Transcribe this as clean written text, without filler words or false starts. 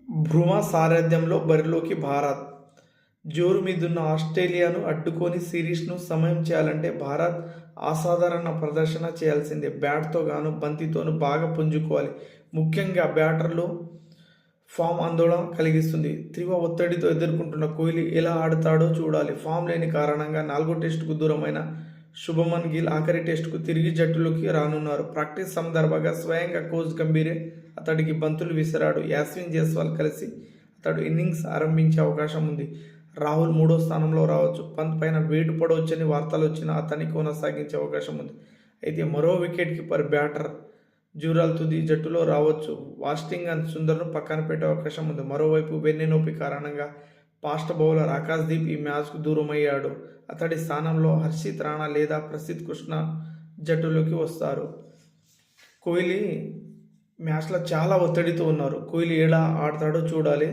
భువా సారథ్యంలో బరిలోకి భారత్. జోరు మీదున్న ఆస్ట్రేలియాను అడ్డుకొని సిరీస్ను సమయం చేయాలంటే భారత్ అసాధారణ ప్రదర్శన చేయాల్సిందే. బ్యాట్తో గాను బంతితోనూ బాగా పుంజుకోవాలి. ముఖ్యంగా బ్యాటర్లు ఫామ్ ఆందోళన కలిగిస్తుంది. తీవ్ర ఒత్తిడితో ఎదుర్కొంటున్న కోహ్లీ ఎలా ఆడతాడో చూడాలి. ఫామ్ లేని కారణంగా 4వ టెస్టుకు దూరమైన శుభమన్ గిల్ ఆఖరి టెస్టుకు తిరిగి జట్టులోకి రానున్నారు. ప్రాక్టీస్ సందర్భంగా స్వయంగా కోచ్ గంభీరే అతడికి బంతులు విసిరాడు. యాస్విన్ జైస్వాల్ కలిసి అతడు ఇన్నింగ్స్ ఆరంభించే అవకాశం ఉంది. రాహుల్ 3వ స్థానంలో రావచ్చు. పంత్ పైన వేటు పడవచ్చని వార్తలు వచ్చినా అతన్ని కొనసాగించే అవకాశం ఉంది. అయితే మరో వికెట్ కీపర్ బ్యాటర్ జూరాల్ తుది జట్టులో రావచ్చు. వాషింగ్టన్ సుందర్ను పక్కన పెట్టే అవకాశం ఉంది. మరోవైపు వెన్నెనొప్పి కారణంగా ఫాస్ట్ బౌలర్ ఆకాశ్దీప్ ఈ మ్యాచ్కు దూరమయ్యాడు. అతడి స్థానంలో హర్షిత్ రాణా లేదా ప్రసిద్ధ్ కృష్ణ జట్టులోకి వస్తారు. కోహ్లీ మ్యాచ్లో చాలా ఒత్తిడితో ఉన్నారు. కోహ్లీ ఎలా ఆడతాడో చూడాలి.